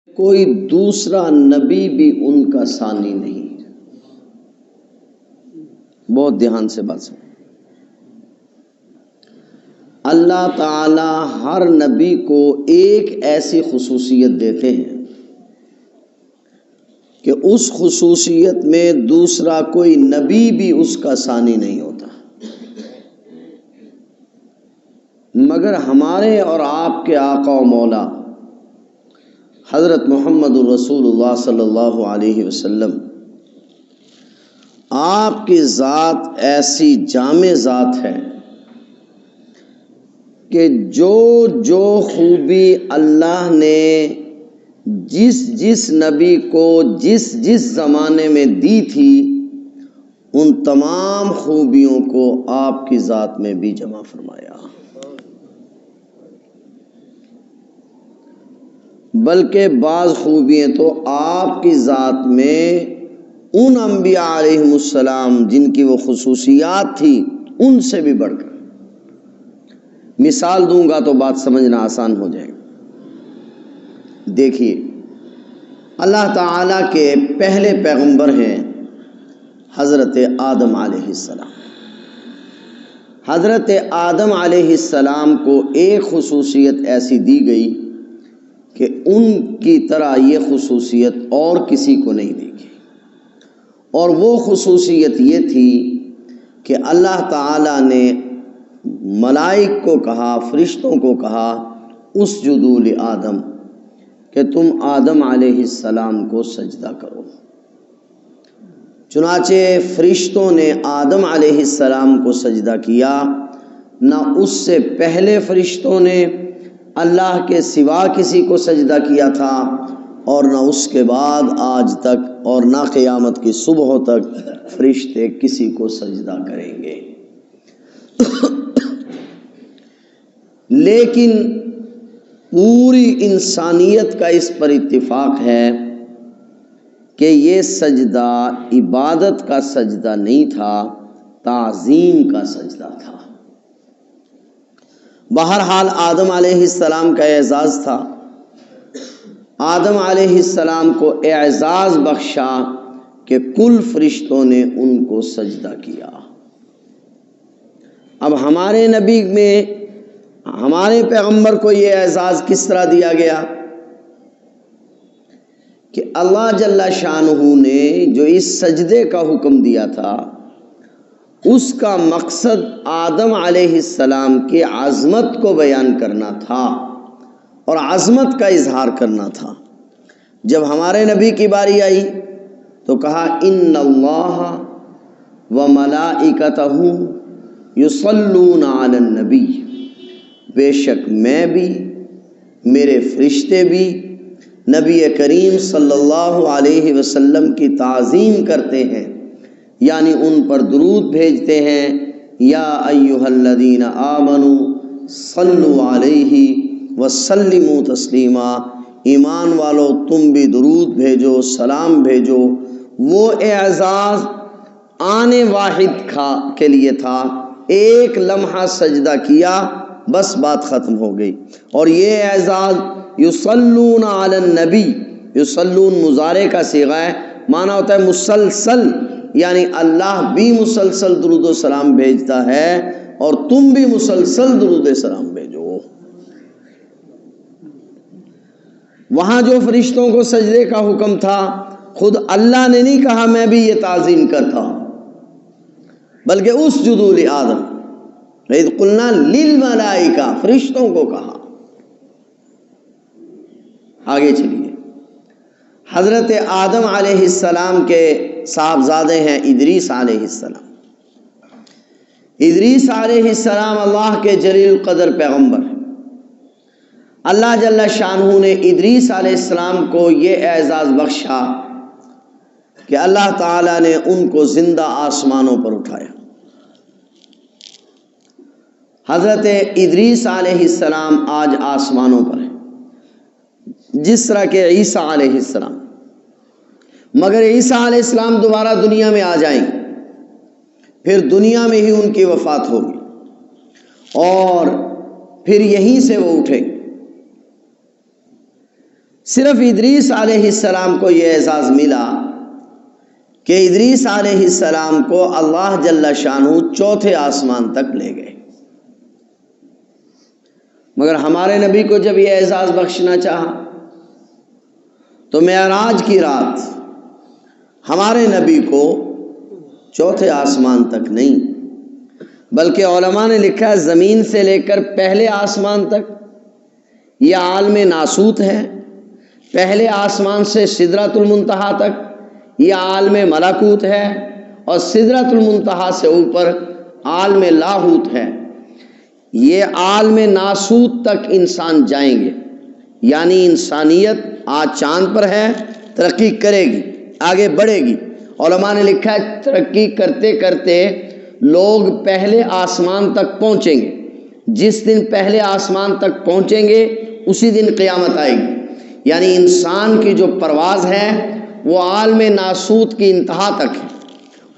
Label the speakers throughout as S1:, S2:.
S1: کوئی دوسرا نبی بھی ان کا ثانی نہیں۔ بہت دھیان سے بات سنیں۔ اللہ تعالی ہر نبی کو ایک ایسی خصوصیت دیتے ہیں کہ اس خصوصیت میں دوسرا کوئی نبی بھی اس کا ثانی نہیں ہوتا، مگر ہمارے اور آپ کے آقا و مولا حضرت محمد الرسول اللہ صلی اللہ علیہ وسلم، آپ کی ذات ایسی جامع ذات ہے کہ جو خوبی اللہ نے جس نبی کو جس زمانے میں دی تھی، ان تمام خوبیوں کو آپ کی ذات میں بھی جمع فرمایا۔ بلکہ بعض خوبیاں تو آپ کی ذات میں ان انبیاء علیہم السلام جن کی وہ خصوصیات تھی ان سے بھی بڑھ کر۔ مثال دوں گا تو بات سمجھنا آسان ہو جائے گا۔ دیکھیے، اللہ تعالیٰ کے پہلے پیغمبر ہیں حضرت آدم علیہ السلام۔ حضرت آدم علیہ السلام کو ایک خصوصیت ایسی دی گئی کہ ان کی طرح یہ خصوصیت اور کسی کو نہیں دی گئی، اور وہ خصوصیت یہ تھی کہ اللہ تعالیٰ نے ملائک کو کہا، فرشتوں کو کہا، اسجدوا لآدم، کہ تم آدم علیہ السلام کو سجدہ کرو۔ چنانچہ فرشتوں نے آدم علیہ السلام کو سجدہ کیا۔ نہ اس سے پہلے فرشتوں نے اللہ کے سوا کسی کو سجدہ کیا تھا، اور نہ اس کے بعد آج تک، اور نہ قیامت کی صبح تک فرشتے کسی کو سجدہ کریں گے۔ لیکن پوری انسانیت کا اس پر اتفاق ہے کہ یہ سجدہ عبادت کا سجدہ نہیں تھا، تعظیم کا سجدہ تھا۔ بہرحال آدم علیہ السلام کا اعزاز تھا۔ آدم علیہ السلام کو اعزاز بخشا کہ کل فرشتوں نے ان کو سجدہ کیا۔ اب ہمارے نبی میں، ہمارے پیغمبر کو یہ اعزاز کس طرح دیا گیا کہ اللہ جل شانہ نے جو اس سجدے کا حکم دیا تھا، اس کا مقصد آدم علیہ السلام کی عظمت کو بیان کرنا تھا اور عظمت کا اظہار کرنا تھا۔ جب ہمارے نبی کی باری آئی تو کہا ان اللہ و ملائکتہ یصلون علی النبی، بے شک میں بھی، میرے فرشتے بھی نبی کریم صلی اللہ علیہ وسلم کی تعظیم کرتے ہیں، یعنی ان پر درود بھیجتے ہیں۔ یا ایھا الذین آمنوا صلوا علیہ وسلموا تسلیما، ایمان والو تم بھی درود بھیجو، سلام بھیجو۔ وہ اعزاز آنے واحد کے لیے تھا، ایک لمحہ سجدہ کیا بس بات ختم ہو گئی۔ اور یہ اعزاز یصلون علی النبی، یصلون مضارع کا صیغہ ہے، معنی ہوتا ہے مسلسل، یعنی اللہ بھی مسلسل درود و سلام بھیجتا ہے اور تم بھی مسلسل درود و سلام بھیجو۔ وہاں جو فرشتوں کو سجدے کا حکم تھا، خود اللہ نے نہیں کہا میں بھی یہ تعظیم کرتا ہوں، بلکہ اسجدوا لآدم، اذ قلنا للملائکہ، فرشتوں کو کہا۔ آگے چلیے، حضرت آدم علیہ السلام کے صاحبزادے ہیں ادریس علیہ السلام۔ ادریس علیہ السلام اللہ کے جلیل القدر پیغمبر ہیں۔ اللہ جل شانہ نے ادریس علیہ السلام کو یہ اعزاز بخشا کہ اللہ تعالیٰ نے ان کو زندہ آسمانوں پر اٹھایا۔ حضرت ادریس علیہ السلام آج آسمانوں پر ہیں، جس طرح کہ عیسیٰ علیہ السلام، مگر عیسیٰ علیہ السلام دوبارہ دنیا میں آ جائیں، پھر دنیا میں ہی ان کی وفات ہوگی اور پھر یہیں سے وہ اٹھیں۔ صرف ادریس علیہ السلام کو یہ اعزاز ملا کہ ادریس علیہ السلام کو اللہ جل شانہ چوتھے آسمان تک لے گئے، مگر ہمارے نبی کو جب یہ اعزاز بخشنا چاہا تو معراج کی رات ہمارے نبی کو چوتھے آسمان تک نہیں، بلکہ علماء نے لکھا ہے زمین سے لے کر پہلے آسمان تک یہ عالم ناسوت ہے، پہلے آسمان سے سدرۃ المنتہا تک یہ عالم ملکوت ہے، اور سدرۃ المنتہا سے اوپر عالم لاہوت ہے۔ یہ عالم ناسوت تک انسان جائیں گے، یعنی انسانیت آج چاند پر ہے، ترقی کرے گی، آگے بڑھے گی۔ علماء نے لکھا ہے ترقی کرتے کرتے لوگ پہلے آسمان تک پہنچیں گے، جس دن پہلے آسمان تک پہنچیں گے اسی دن قیامت آئے گی۔ یعنی انسان کی جو پرواز ہے وہ عالم ناسوت کی انتہا تک ہے،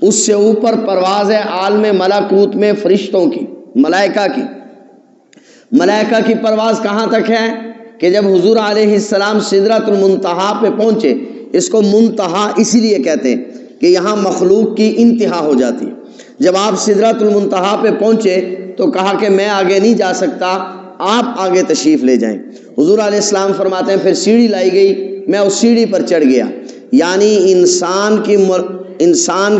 S1: اس سے اوپر پرواز ہے عالم ملکوت میں فرشتوں کی، ملائکہ کی۔ ملائکہ کی پرواز کہاں تک ہے کہ جب حضور علیہ السلام سدرۃ المنتہا پہ پہنچے، اس کو منتہا اسی لیے کہتے ہیں کہ یہاں مخلوق کی انتہا ہو جاتی ہے۔ جب آپ سدرۃ المنتہا پہ پہنچے تو کہا کہ میں آگے نہیں جا سکتا، آپ آگے تشریف لے جائیں۔ حضور علیہ السلام فرماتے ہیں پھر سیڑھی لائی گئی، میں اس سیڑھی پر چڑھ گیا۔ یعنی انسان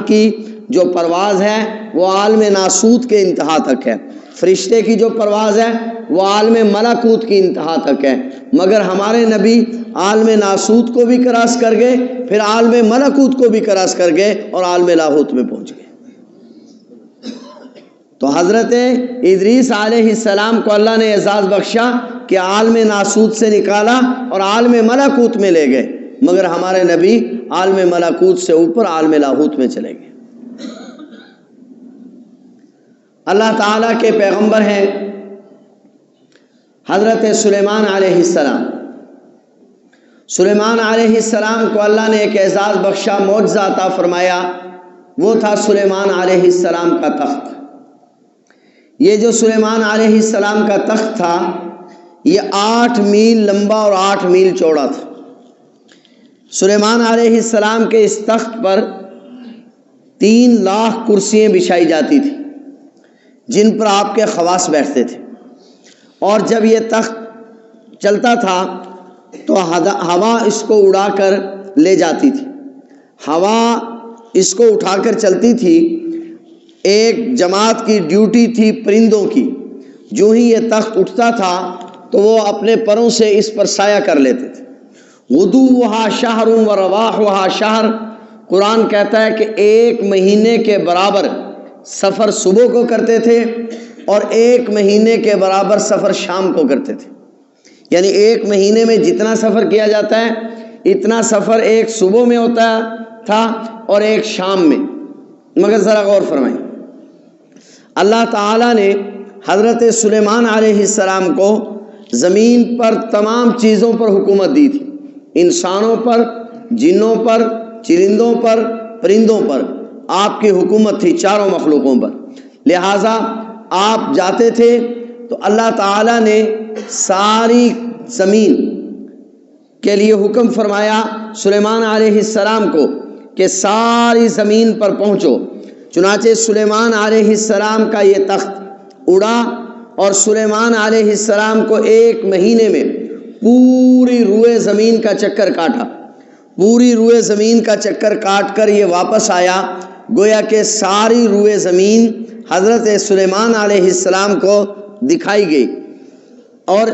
S1: کی جو پرواز ہے وہ عالم ناسوت کے انتہا تک ہے، فرشتے کی جو پرواز ہے وہ عالم ملکوت کی انتہا تک ہے، مگر ہمارے نبی عالم ناسوت کو بھی کراس کر گئے، پھر عالم ملکوت کو بھی کراس کر گئے اور عالم لاہوت میں پہنچ گئے۔ تو حضرت ادریس علیہ السلام کو اللہ نے اعزاز بخشا کہ عالم ناسوت سے نکالا اور عالم ملکوت میں لے گئے، مگر ہمارے نبی عالم ملکوت سے اوپر عالم لاہوت میں چلے گئے۔ اللہ تعالیٰ کے پیغمبر ہیں حضرت سلیمان علیہ السلام۔ سلیمان علیہ السلام کو اللہ نے ایک اعزاز بخشا، معجزہ عطا فرمایا، وہ تھا سلیمان علیہ السلام کا تخت۔ یہ جو سلیمان علیہ السلام کا تخت تھا یہ 8 میل لمبا اور 8 میل چوڑا تھا۔ سلیمان علیہ السلام کے اس تخت پر 3 لاکھ کرسیاں بچھائی جاتی تھیں جن پر آپ کے خواص بیٹھتے تھے، اور جب یہ تخت چلتا تھا تو ہوا اس کو اڑا کر لے جاتی تھی، ہوا اس کو اٹھا کر چلتی تھی۔ ایک جماعت کی ڈیوٹی تھی پرندوں کی، جو ہی یہ تخت اٹھتا تھا تو وہ اپنے پروں سے اس پر سایہ کر لیتے تھے۔ غدوہا شہر و رواحہا شہر، قرآن کہتا ہے کہ 1 مہینے کے برابر سفر صبح کو کرتے تھے اور 1 مہینے کے برابر سفر شام کو کرتے تھے۔ یعنی 1 مہینے میں جتنا سفر کیا جاتا ہے اتنا سفر ایک صبح میں ہوتا تھا اور ایک شام میں۔ مگر ذرا غور فرمائیں، اللہ تعالیٰ نے حضرت سلیمان علیہ السلام کو زمین پر تمام چیزوں پر حکومت دی تھی، انسانوں پر، جنوں پر، چرندوں پر، پرندوں پر آپ کی حکومت تھی، چاروں مخلوقوں پر۔ لہٰذا آپ جاتے تھے تو اللہ تعالیٰ نے ساری زمین کے لیے حکم فرمایا سلیمان علیہ السلام کو کہ ساری زمین پر پہنچو۔ چنانچہ سلیمان علیہ السلام کا یہ تخت اڑا اور سلیمان علیہ السلام کو 1 مہینے میں پوری روئے زمین کا چکر کاٹا، پوری روئے زمین کا چکر کاٹ کر یہ واپس آیا، گویا کہ ساری روئے زمین حضرت سلیمان علیہ السلام کو دکھائی گئی اور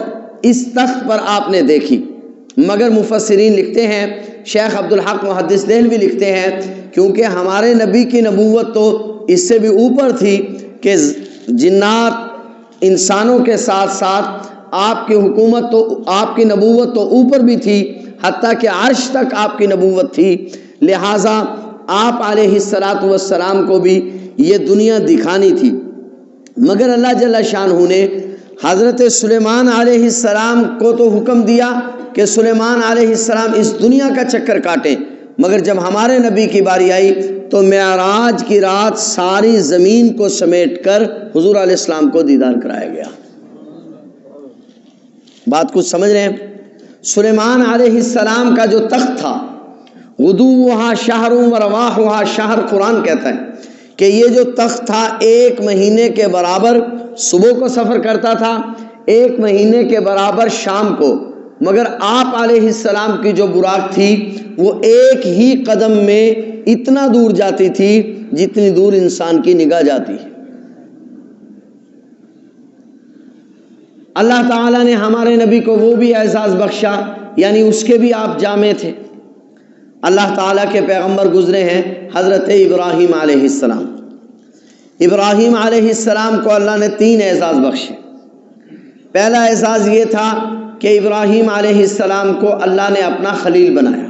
S1: اس تخت پر آپ نے دیکھی۔ مگر مفسرین لکھتے ہیں، شیخ عبدالحق محدث دہلوی لکھتے ہیں، کیونکہ ہمارے نبی کی نبوت تو اس سے بھی اوپر تھی کہ جنات انسانوں کے ساتھ ساتھ آپ کی حکومت تو آپ کی نبوت تو اوپر بھی تھی، حتیٰ کہ عرش تک آپ کی نبوت تھی، لہٰذا آپ علیہ السلام کو بھی یہ دنیا دکھانی تھی۔ مگر اللہ جل شانہ نے حضرت سلیمان علیہ السلام کو تو حکم دیا کہ سلیمان علیہ السلام اس دنیا کا چکر کاٹیں، مگر جب ہمارے نبی کی باری آئی تو معراج کی رات ساری زمین کو سمیٹ کر حضور علیہ السلام کو دیدار کرایا گیا۔ بات کچھ سمجھ رہے ہیں؟ سلیمان علیہ السلام کا جو تخت تھا، غدوہا شہر و رواحہا شہر، قرآن کہتا ہے کہ یہ جو تخت تھا 1 مہینے کے برابر صبح کو سفر کرتا تھا، 1 مہینے کے برابر شام کو، مگر آپ علیہ السلام کی جو براق تھی وہ ایک ہی قدم میں اتنا دور جاتی تھی جتنی دور انسان کی نگاہ جاتی ہے۔ اللہ تعالیٰ نے ہمارے نبی کو وہ بھی اعزاز بخشا، یعنی اس کے بھی آپ جامع تھے۔ اللہ تعالیٰ کے پیغمبر گزرے ہیں حضرت ابراہیم علیہ السلام۔ ابراہیم علیہ السلام کو اللہ نے 3 اعزاز بخشے۔ پہلا اعزاز یہ تھا کہ ابراہیم علیہ السلام کو اللہ نے اپنا خلیل بنایا۔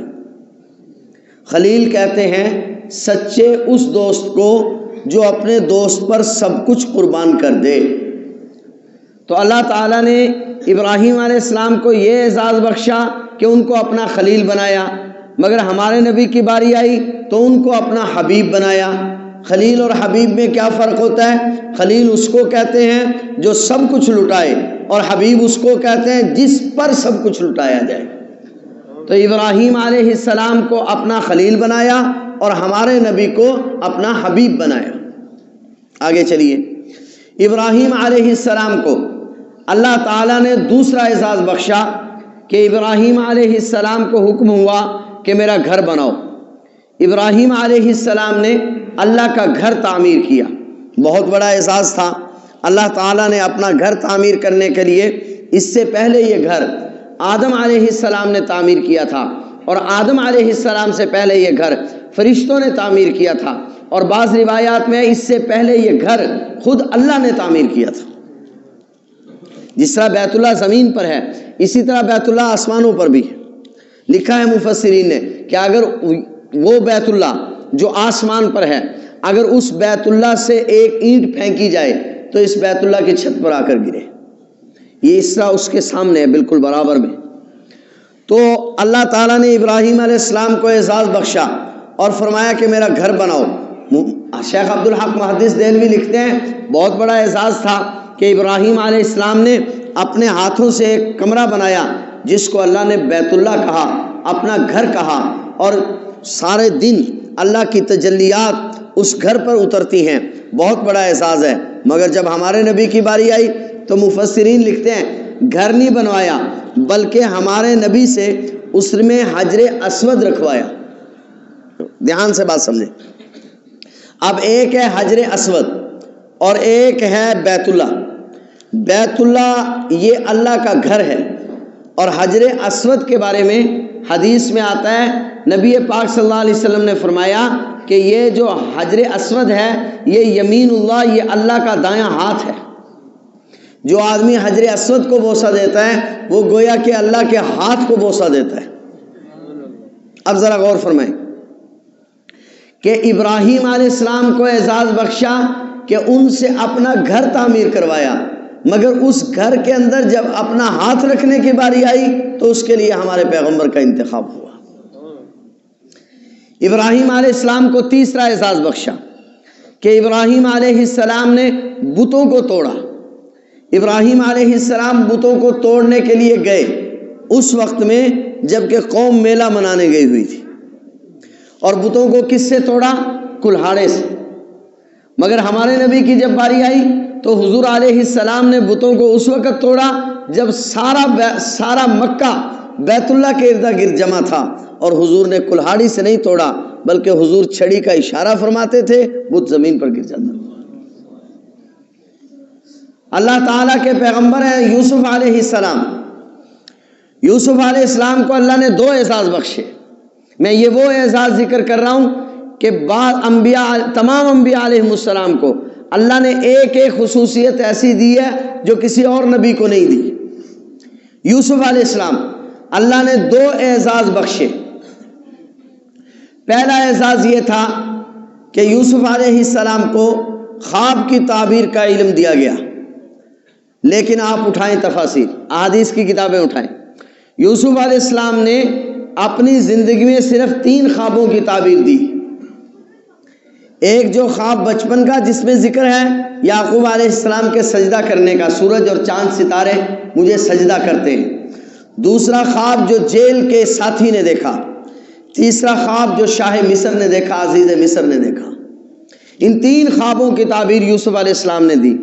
S1: خلیل کہتے ہیں سچے اس دوست کو جو اپنے دوست پر سب کچھ قربان کر دے۔ تو اللہ تعالیٰ نے ابراہیم علیہ السلام کو یہ اعزاز بخشا کہ ان کو اپنا خلیل بنایا، مگر ہمارے نبی کی باری آئی تو ان کو اپنا حبیب بنایا۔ خلیل اور حبیب میں کیا فرق ہوتا ہے؟ خلیل اس کو کہتے ہیں جو سب کچھ لٹائے، اور حبیب اس کو کہتے ہیں جس پر سب کچھ لٹایا جائے۔ تو ابراہیم علیہ السلام کو اپنا خلیل بنایا اور ہمارے نبی کو اپنا حبیب بنایا۔ آگے چلیے، ابراہیم علیہ السلام کو اللہ تعالیٰ نے دوسرا اعزاز بخشا کہ ابراہیم علیہ السلام کو حکم ہوا کہ میرا گھر بناؤ۔ ابراہیم علیہ السلام نے اللہ کا گھر تعمیر کیا، بہت بڑا اعزاز تھا۔ اللہ تعالیٰ نے اپنا گھر تعمیر کرنے کے لیے، اس سے پہلے یہ گھر آدم علیہ السلام نے تعمیر کیا تھا، اور آدم علیہ السلام سے پہلے یہ گھر فرشتوں نے تعمیر کیا تھا، اور بعض روایات میں اس سے پہلے یہ گھر خود اللہ نے تعمیر کیا تھا۔ جس طرح بیت اللہ زمین پر ہے، اسی طرح بیت اللہ آسمانوں پر بھی ہے۔ لکھا ہے مفسرین نے کہ اگر وہ بیت اللہ جو آسمان پر ہے، اگر اس بیت اللہ سے ایک اینٹ پھینکی جائے تو اس بیت اللہ کی چھت پر آ کر گرے، یہ اس طرح اس کے سامنے ہے، بالکل برابر میں۔ تو اللہ تعالیٰ نے ابراہیم علیہ السلام کو اعزاز بخشا اور فرمایا کہ میرا گھر بناؤ۔ شیخ عبدالحق محدث دہلوی لکھتے ہیں بہت بڑا اعزاز تھا کہ ابراہیم علیہ السلام نے اپنے ہاتھوں سے ایک کمرہ بنایا جس کو اللہ نے بیت اللہ کہا، اپنا گھر کہا، اور سارے دن اللہ کی تجلیات اس گھر پر اترتی ہیں۔ بہت بڑا اعزاز ہے۔ مگر جب ہمارے نبی کی باری آئی تو مفسرین لکھتے ہیں گھر نہیں بنوایا، بلکہ ہمارے نبی سے اس میں حجر اسود رکھوایا۔ دھیان سے بات سمجھیں۔ اب ایک ہے حجر اسود اور ایک ہے بیت اللہ۔ بیت اللہ یہ اللہ کا گھر ہے، اور حجر اسود کے بارے میں حدیث میں آتا ہے، نبی پاک صلی اللہ علیہ وسلم نے فرمایا کہ یہ جو حجر اسود ہے یہ یمین اللہ، یہ اللہ کا دایاں ہاتھ ہے۔ جو آدمی حجر اسود کو بوسہ دیتا ہے وہ گویا کہ اللہ کے ہاتھ کو بوسہ دیتا ہے۔ اب ذرا غور فرمائیں کہ ابراہیم علیہ السلام کو اعزاز بخشا کہ ان سے اپنا گھر تعمیر کروایا، مگر اس گھر کے اندر جب اپنا ہاتھ رکھنے کی باری آئی تو اس کے لیے ہمارے پیغمبر کا انتخاب ہوا۔ ابراہیم علیہ السلام کو تیسرا اعزاز بخشا کہ ابراہیم علیہ السلام نے بتوں کو توڑا۔ ابراہیم علیہ السلام بتوں کو توڑنے کے لیے گئے اس وقت میں جب کہ قوم میلہ منانے گئی ہوئی تھی، اور بتوں کو کس سے توڑا؟ کلہاڑے سے۔ مگر ہمارے نبی کی جب باری آئی تو حضور علیہ السلام نے بتوں کو اس وقت توڑا جب سارا مکہ بیت اللہ کے ارد گرد جمع تھا، اور حضور نے کلہاڑی سے نہیں توڑا بلکہ حضور چھڑی کا اشارہ فرماتے تھے، بت زمین پر گر جاتا۔ اللہ تعالیٰ کے پیغمبر ہیں یوسف علیہ السلام۔ یوسف علیہ السلام کو اللہ نے 2 اعزاز بخشے۔ میں یہ وہ اعزاز ذکر کر رہا ہوں کہ بعض انبیاء، تمام انبیاء علیہ السلام کو اللہ نے ایک ایک خصوصیت ایسی دی ہے جو کسی اور نبی کو نہیں دی۔ یوسف علیہ السلام اللہ نے 2 اعزاز بخشے۔ پہلا اعزاز یہ تھا کہ یوسف علیہ السلام کو خواب کی تعبیر کا علم دیا گیا، لیکن آپ اٹھائیں تفاسیر، احادیث کی کتابیں اٹھائیں، یوسف علیہ السلام نے اپنی زندگی میں صرف 3 خوابوں کی تعبیر دی۔ ایک جو خواب بچپن کا جس میں ذکر ہے یعقوب علیہ السلام کے سجدہ کرنے کا، سورج اور چاند ستارے مجھے سجدہ کرتے ہیں۔ دوسرا خواب جو جیل کے ساتھی نے دیکھا، تیسرا خواب جو شاہ مصر نے دیکھا، عزیز مصر نے دیکھا۔ ان 3 خوابوں کی تعبیر یوسف علیہ السلام نے دی۔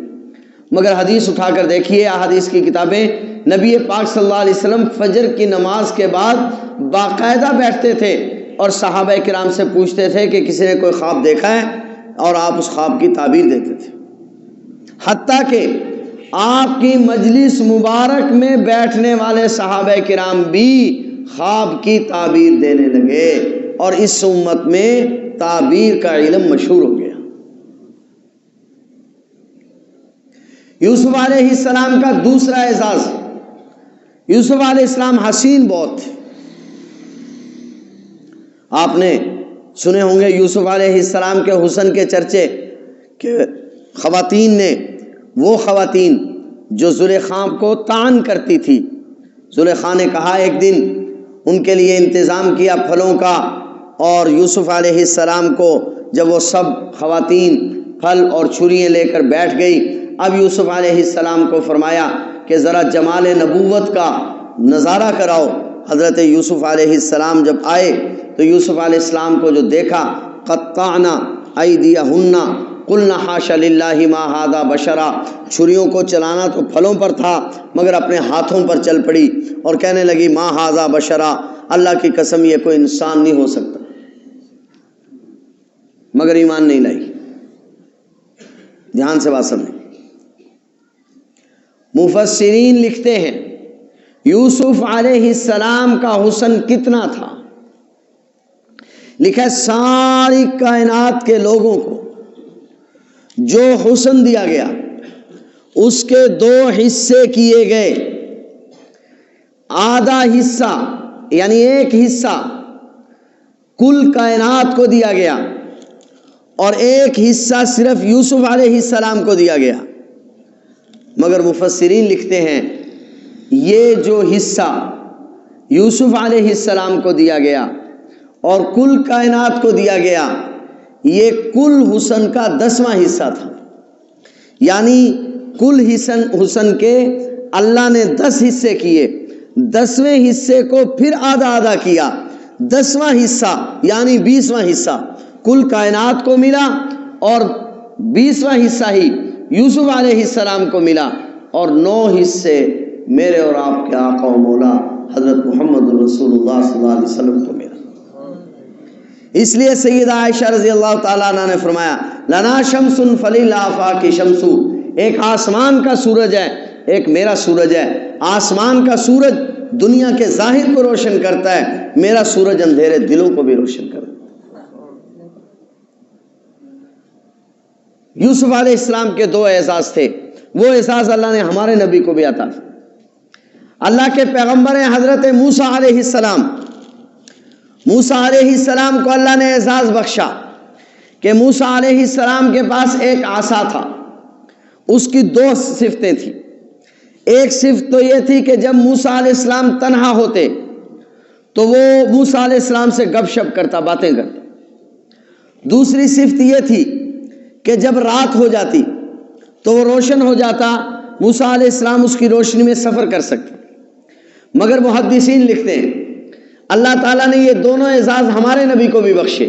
S1: مگر حدیث اٹھا کر دیکھیے، احادیث کی کتابیں، نبی پاک صلی اللہ علیہ وسلم فجر کی نماز کے بعد باقاعدہ بیٹھتے تھے اور صحابہ کرام سے پوچھتے تھے کہ کسی نے کوئی خواب دیکھا ہے، اور آپ اس خواب کی تعبیر دیتے تھے۔ حتیٰ کہ آپ کی مجلس مبارک میں بیٹھنے والے صحابہ کرام بھی خواب کی تعبیر دینے لگے، اور اس امت میں تعبیر کا علم مشہور ہو گیا۔ یوسف علیہ السلام کا دوسرا اعزاز، یوسف علیہ السلام حسین بہت تھے۔ آپ نے سنے ہوں گے یوسف علیہ السلام کے حسن کے چرچے، کہ خواتین نے، وہ خواتین جو زلیخا کو طعن کرتی تھی، زلیخا نے کہا ایک دن ان کے لیے انتظام کیا پھلوں کا، اور یوسف علیہ السلام کو جب وہ سب خواتین پھل اور چھریاں لے کر بیٹھ گئی، اب یوسف علیہ السلام کو فرمایا کہ ذرا جمال نبوت کا نظارہ کراؤ۔ حضرت یوسف علیہ السلام جب آئے تو یوسف علیہ السلام کو جو دیکھا، قطعنا ایدیہن قلنا حاشا للہ ما ھذا بشرا، چھریوں کو چلانا تو پھلوں پر تھا مگر اپنے ہاتھوں پر چل پڑی اور کہنے لگی ما ھذا بشرا، اللہ کی قسم یہ کوئی انسان نہیں ہو سکتا، مگر ایمان نہیں لائی۔ دھیان سے بات سمجھیں۔ مفسرین لکھتے ہیں یوسف علیہ السلام کا حسن کتنا تھا، لکھا ہے ساری کائنات کے لوگوں کو جو حسن دیا گیا اس کے 2 حصے کیے گئے۔ آدھا حصہ یعنی 1 حصہ کل کائنات کو دیا گیا، اور 1 حصہ صرف یوسف علیہ السلام کو دیا گیا۔ مگر مفسرین لکھتے ہیں یہ جو حصہ یوسف علیہ السلام کو دیا گیا اور کل کائنات کو دیا گیا، یہ کل حسن کا 10واں حصہ تھا۔ یعنی کل حسن کے اللہ نے 10 حصے کیے، 10ویں حصے کو پھر آدھا آدھا کیا، 10واں حصہ یعنی 20واں حصہ کل کائنات کو ملا، اور 20واں حصہ ہی یوسف علیہ السلام کو ملا، اور 9 حصے میرے اور آپ کے آقا و مولا حضرت محمد رسول اللہ صلی اللہ علیہ وسلم کو ملا۔ اس لیے سیدہ عائشہ رضی اللہ تعالیٰ عنہ نے فرمایا لنا شمس فللآفاق شمس، ایک آسمان کا سورج ہے، ایک میرا سورج ہے۔ آسمان کا سورج دنیا کے ظاہر کو روشن کرتا ہے، میرا سورج اندھیرے دلوں کو بھی روشن کرتا ہے۔ یوسف علیہ السلام کے 2 اعزاز تھے، وہ اعزاز اللہ نے ہمارے نبی کو بھی عطا کیا۔ اللہ کے پیغمبر ہیں حضرت موسیٰ علیہ السلام، موسیٰ علیہ السلام کو اللہ نے اعزاز بخشا کہ موسیٰ علیہ السلام کے پاس ایک عصا تھا، اس کی 2 صفتیں تھیں۔ ایک صفت تو یہ تھی کہ جب موسیٰ علیہ السلام تنہا ہوتے تو وہ موسیٰ علیہ السلام سے گپ شپ کرتا، باتیں کرتا۔ دوسری صفت یہ تھی کہ جب رات ہو جاتی تو وہ روشن ہو جاتا، موسیٰ علیہ السلام اس کی روشنی میں سفر کر سکتے۔ مگر محدثین لکھتے ہیں اللہ تعالیٰ نے یہ دونوں اعزاز ہمارے نبی کو بھی بخشے،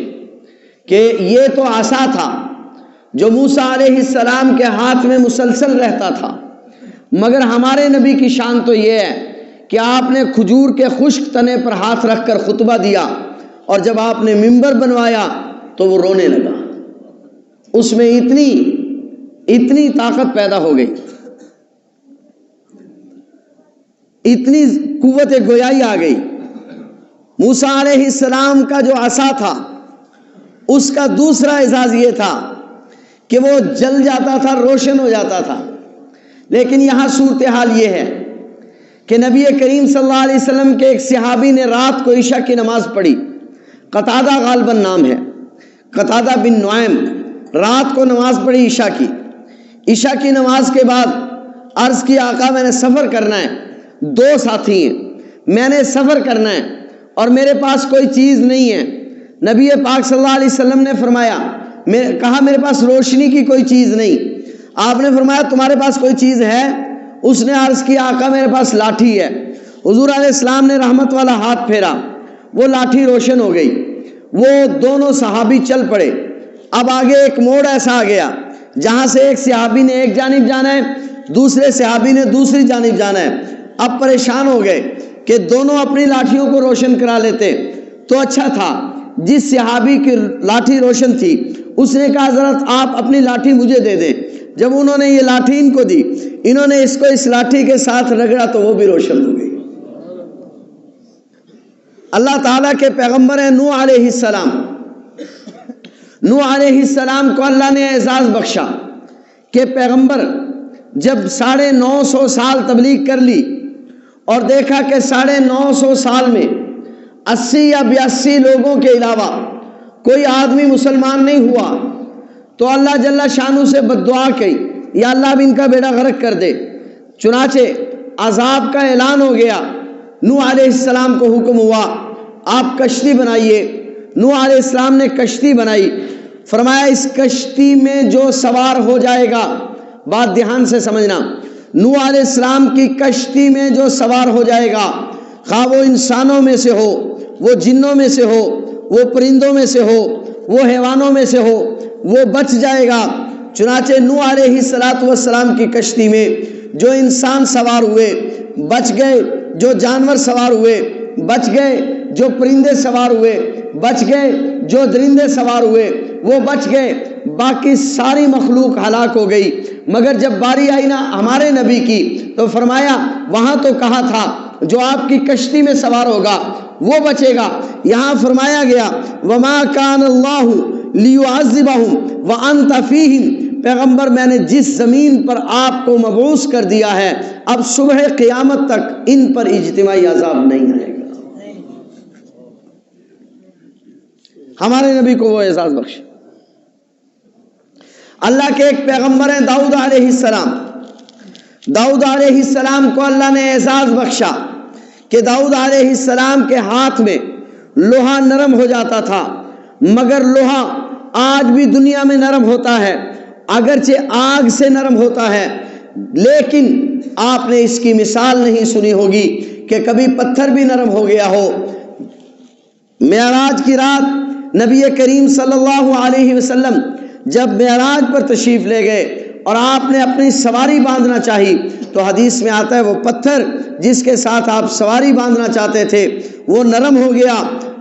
S1: کہ یہ تو عصا تھا جو موسیٰ علیہ السلام کے ہاتھ میں مسلسل رہتا تھا، مگر ہمارے نبی کی شان تو یہ ہے کہ آپ نے کھجور کے خشک تنے پر ہاتھ رکھ کر خطبہ دیا، اور جب آپ نے ممبر بنوایا تو وہ رونے لگا، اس میں اتنی طاقت پیدا ہو گئی، اتنی قوت گویائی آ گئی۔ موسیٰ علیہ السلام کا جو عصا تھا اس کا دوسرا اعزاز یہ تھا کہ وہ جل جاتا تھا، روشن ہو جاتا تھا۔ لیکن یہاں صورتحال یہ ہے کہ نبی کریم صلی اللہ علیہ وسلم کے ایک صحابی نے رات کو عشاء کی نماز پڑھی، قتادہ غالباً نام ہے، قتادہ بن نعیم، رات کو نماز پڑھی عشاء کی۔ عشاء کی نماز کے بعد عرض کی آقا میں نے سفر کرنا ہے، 2 ساتھی ہیں، میں نے سفر کرنا ہے اور میرے پاس کوئی چیز نہیں ہے۔ نبی پاک صلی اللہ علیہ وسلم نے فرمایا، کہا میرے پاس روشنی کی کوئی چیز نہیں۔ آپ نے فرمایا تمہارے پاس کوئی چیز ہے؟ اس نے عرض کیا آقا میرے پاس لاٹھی ہے۔ حضور علیہ السلام نے رحمت والا ہاتھ پھیرا، وہ لاٹھی روشن ہو گئی، وہ دونوں صحابی چل پڑے۔ اب آگے ایک موڑ ایسا آ گیا جہاں سے ایک صحابی نے ایک جانب جانا ہے، دوسرے صحابی نے دوسری جانب جانا ہے۔ اب پریشان ہو گئے کہ دونوں اپنی لاٹھیوں کو روشن کرا لیتے تو اچھا تھا۔ جس صحابی کی لاٹھی روشن تھی اس نے کہا حضرت آپ اپنی لاٹھی مجھے دے دیں۔ جب انہوں نے یہ لاٹھی ان کو دی، انہوں نے اس کو اس لاٹھی کے ساتھ رگڑا تو وہ بھی روشن ہو گئی۔ اللہ تعالیٰ کے پیغمبر ہیں نوح علیہ السلام۔ نوح علیہ السلام کو اللہ نے اعزاز بخشا کہ پیغمبر جب 950 سال تبلیغ کر لی اور دیکھا کہ 950 سال میں 80 یا 82 لوگوں کے علاوہ کوئی آدمی مسلمان نہیں ہوا تو اللہ جل شانہ سے بددعا کی، یا اللہ اب ان کا بیڑا غرق کر دے۔ چنانچہ عذاب کا اعلان ہو گیا۔ نوح علیہ السلام کو حکم ہوا آپ کشتی بنائیے۔ نوح علیہ السلام نے کشتی بنائی، فرمایا اس کشتی میں جو سوار ہو جائے گا، بات دھیان سے سمجھنا، نوح علیہ السلام کی کشتی میں جو سوار ہو جائے گا، خواہ وہ انسانوں میں سے ہو، وہ جنوں میں سے ہو، وہ پرندوں میں سے ہو، وہ حیوانوں میں سے ہو، وہ بچ جائے گا۔ چنانچہ نوح علیہ السلام کی کشتی میں جو انسان سوار ہوئے بچ گئے، جو جانور سوار ہوئے بچ گئے، جو پرندے سوار ہوئے بچ گئے، جو درندے سوار ہوئے وہ بچ گئے، باقی ساری مخلوق ہلاک ہو گئی۔ مگر جب باری آئی نا ہمارے نبی کی تو فرمایا وہاں تو کہا تھا جو آپ کی کشتی میں سوار ہوگا وہ بچے گا، یہاں فرمایا گیا وما کان اللہ لیعذبہم وانت فیہم، پیغمبر میں نے جس زمین پر آپ کو مبعوث کر دیا ہے اب صبح قیامت تک ان پر اجتماعی عذاب نہیں آئے گا۔ ہمارے نبی کو وہ اعزاز بخش۔ اللہ کے ایک پیغمبر ہیں داؤد علیہ السلام۔ داؤد علیہ السلام کو اللہ نے اعزاز بخشا کہ داؤد علیہ السلام کے ہاتھ میں لوہا نرم ہو جاتا تھا، مگر لوہا آج بھی دنیا میں نرم ہوتا ہے، اگرچہ آگ سے نرم ہوتا ہے، لیکن آپ نے اس کی مثال نہیں سنی ہوگی کہ کبھی پتھر بھی نرم ہو گیا ہو۔ معراج کی رات نبی کریم صلی اللہ علیہ وسلم جب معراج پر تشریف لے گئے اور آپ نے اپنی سواری باندھنا چاہی تو حدیث میں آتا ہے وہ پتھر جس کے ساتھ آپ سواری باندھنا چاہتے تھے وہ نرم ہو گیا،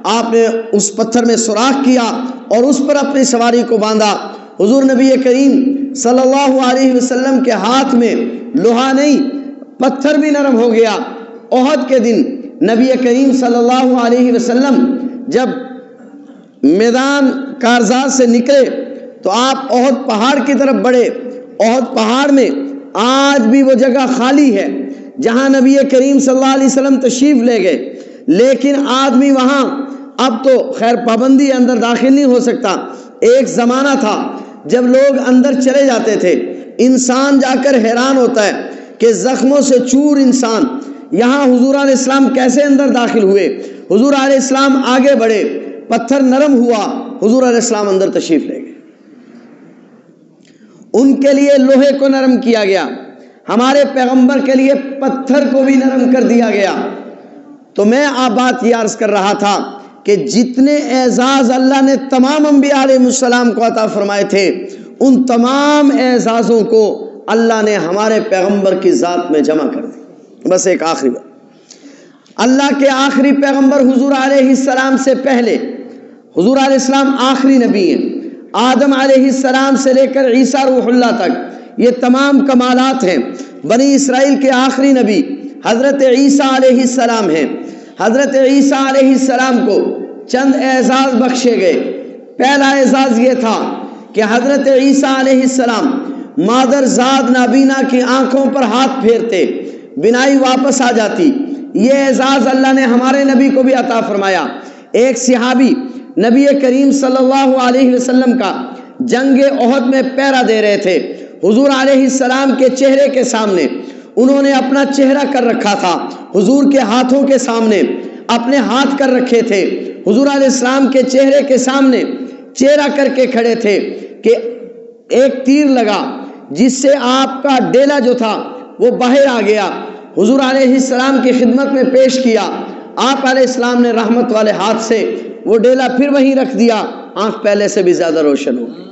S1: آپ نے اس پتھر میں سوراخ کیا اور اس پر اپنی سواری کو باندھا۔ حضور نبی کریم صلی اللہ علیہ وسلم کے ہاتھ میں لوہا نہیں پتھر بھی نرم ہو گیا۔ احد کے دن نبی کریم صلی اللہ علیہ وسلم جب میدان کارزات سے نکلے تو آپ احد پہاڑ کی طرف بڑھے۔ احد پہاڑ میں آج بھی وہ جگہ خالی ہے جہاں نبی کریم صلی اللہ علیہ وسلم تشریف لے گئے، لیکن آدمی وہاں اب تو خیر پابندی اندر داخل نہیں ہو سکتا۔ ایک زمانہ تھا جب لوگ اندر چلے جاتے تھے، انسان جا کر حیران ہوتا ہے کہ زخموں سے چور انسان یہاں حضور علیہ السلام کیسے اندر داخل ہوئے۔ حضور علیہ السلام آگے بڑھے، پتھر نرم ہوا، حضور علیہ السلام اندر تشریف لے گئے۔ ان کے لیے لوہے کو نرم کیا گیا، ہمارے پیغمبر کے لیے پتھر کو بھی نرم کر دیا گیا۔ تو میں آپ بات یہ عرض کر رہا تھا کہ جتنے اعزاز اللہ نے تمام انبیاء علیہ السلام کو عطا فرمائے تھے ان تمام اعزازوں کو اللہ نے ہمارے پیغمبر کی ذات میں جمع کر دی۔ بس ایک آخری بات، اللہ کے آخری پیغمبر حضور علیہ السلام سے پہلے حضور علیہ السلام آخری نبی ہیں۔ آدم علیہ السلام سے لے کر عیسیٰ روح اللہ تک یہ تمام کمالات ہیں۔ بنی اسرائیل کے آخری نبی حضرت عیسیٰ علیہ السلام ہیں۔ حضرت عیسیٰ علیہ السلام کو چند اعزاز بخشے گئے۔ پہلا اعزاز یہ تھا کہ حضرت عیسیٰ علیہ السلام مادر زاد نابینا کی آنکھوں پر ہاتھ پھیرتے، بینائی واپس آ جاتی۔ یہ اعزاز اللہ نے ہمارے نبی کو بھی عطا فرمایا۔ ایک صحابی نبی کریم صلی اللہ علیہ وسلم کا جنگ احد میں پہرا دے رہے تھے، حضور علیہ السلام کے چہرے کے سامنے انہوں نے اپنا چہرہ کر رکھا تھا، حضور کے ہاتھوں کے سامنے اپنے ہاتھ کر رکھے تھے، حضور علیہ السلام کے چہرے کے سامنے چہرہ کر کے کھڑے تھے کہ ایک تیر لگا جس سے آپ کا ڈیلا جو تھا وہ باہر آ گیا۔ حضور علیہ السلام کی خدمت میں پیش کیا. آپ علیہ السلام نے رحمت والے ہاتھ سے وہ ڈیلا پھر وہیں رکھ دیا, آنکھ پہلے سے بھی زیادہ روشن ہو گئی.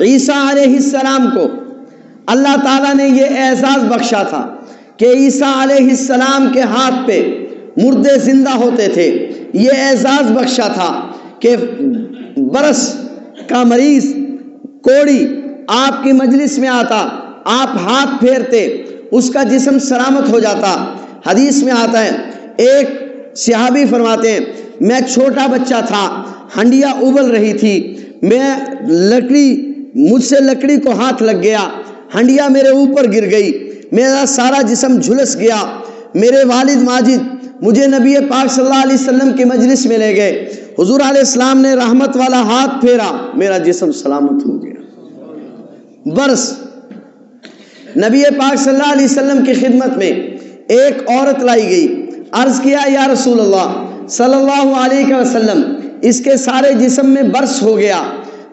S1: عیسیٰ علیہ السلام کو اللہ تعالیٰ نے یہ اعزاز بخشا تھا کہ عیسیٰ علیہ السلام کے ہاتھ پہ مردے زندہ ہوتے تھے. یہ اعزاز بخشا تھا کہ برس کا مریض کوڑی آپ کی مجلس میں آتا, آپ ہاتھ پھیرتے, اس کا جسم سلامت ہو جاتا. حدیث میں آتا ہے, ایک صحابی فرماتے ہیں میں چھوٹا بچہ تھا, ہنڈیا ابل رہی تھی, مجھ سے لکڑی کو ہاتھ لگ گیا, ہنڈیا میرے اوپر گر گئی, میرا سارا جسم جھلس گیا. میرے والد ماجد مجھے نبی پاک صلی اللہ علیہ وسلم کی مجلس میں لے گئے. حضور علیہ السلام نے رحمت والا ہاتھ پھیرا, میرا جسم سلامت ہو گیا. برس نبی پاک صلی اللہ علیہ وسلم کی خدمت میں ایک عورت لائی گئی. عرض کیا یا رسول اللہ صلی اللہ علیہ وسلم, اس کے سارے جسم میں برس ہو گیا.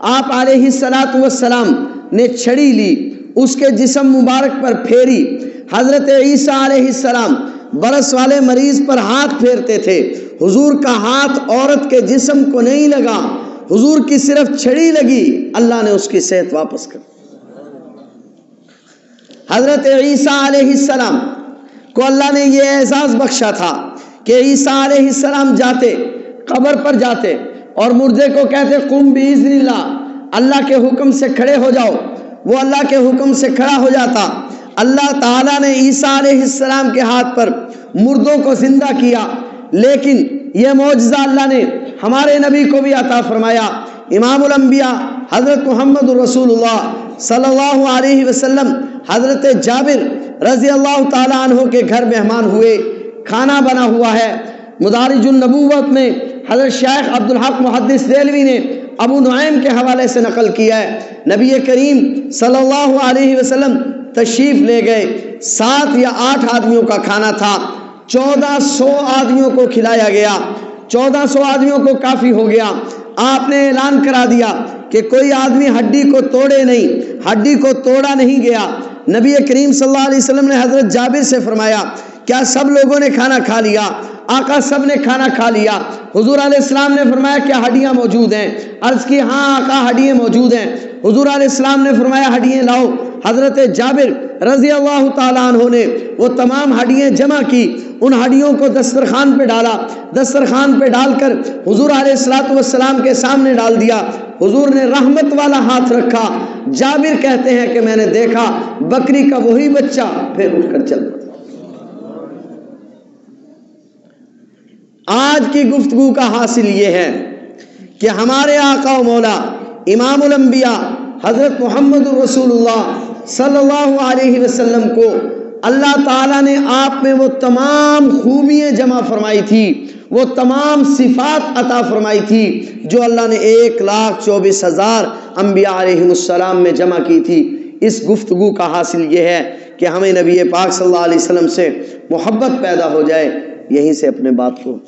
S1: آپ علیہ السلام نے چھڑی لی, اس کے جسم مبارک پر پھیری. حضرت عیسیٰ علیہ السلام برس والے مریض پر ہاتھ پھیرتے تھے. حضور کا ہاتھ عورت کے جسم کو نہیں لگا, حضور کی صرف چھڑی لگی, اللہ نے اس کی صحت واپس کر. حضرت عیسیٰ علیہ السلام کو اللہ نے یہ اعزاز بخشا تھا کہ عیسیٰ علیہ السلام جاتے, قبر پر جاتے اور مردے کو کہتے قم باذن اللہ, اللہ کے حکم سے کھڑے ہو جاؤ. وہ اللہ کے حکم سے کھڑا ہو جاتا. اللہ تعالیٰ نے عیسیٰ علیہ السلام کے ہاتھ پر مردوں کو زندہ کیا. لیکن یہ معجزہ اللہ نے ہمارے نبی کو بھی عطا فرمایا. امام الانبیاء حضرت محمد رسول اللہ صلی اللہ علیہ وسلم حضرت جابر رضی اللہ تعالیٰ عنہ کے گھر مہمان ہوئے, کھانا بنا ہوا ہے. مدارج النبوت میں حضرت شیخ عبدالحق محدث دہلوی نے ابو نعیم کے حوالے سے نقل کیا ہے, نبی کریم صلی اللہ علیہ وسلم تشریف لے گئے. 7 یا 8 آدمیوں کا کھانا تھا, 1400 آدمیوں کو کھلایا گیا. 1400 آدمیوں کو کافی ہو گیا. آپ نے اعلان کرا دیا کہ کوئی آدمی ہڈی کو توڑے نہیں, ہڈی کو توڑا نہیں گیا. نبی کریم صلی اللہ علیہ وسلم نے حضرت جابر سے فرمایا کیا سب لوگوں نے کھانا کھا لیا؟ آقا سب نے کھانا کھا لیا. حضور علیہ السلام نے فرمایا کیا ہڈیاں موجود ہیں؟ عرض کی ہاں آقا ہڈیاں موجود ہیں. حضور علیہ السلام نے فرمایا ہڈیاں لاؤ. حضرت جابر رضی اللہ تعالیٰ عنہ نے وہ تمام ہڈیاں جمع کی, ان ہڈیوں کو دسترخوان پہ ڈالا. دسترخوان پہ ڈال کر حضور علیہ السلام کے سامنے ڈال دیا. حضور نے رحمت والا ہاتھ رکھا. جابر کہتے ہیں کہ میں نے دیکھا بکری کا وہی بچہ پھر اٹھ کر چل پڑا. آج کی گفتگو کا حاصل یہ ہے کہ ہمارے آقا و مولا امام الانبیاء حضرت محمد رسول اللہ صلی اللہ علیہ وسلم کو اللہ تعالیٰ نے آپ میں وہ تمام خوبیاں جمع فرمائی تھی, وہ تمام صفات عطا فرمائی تھی جو اللہ نے 1,24,000 انبیاء علیہ السلام میں جمع کی تھی. اس گفتگو کا حاصل یہ ہے کہ ہمیں نبی پاک صلی اللہ علیہ وسلم سے محبت پیدا ہو جائے. یہیں سے اپنے بات کو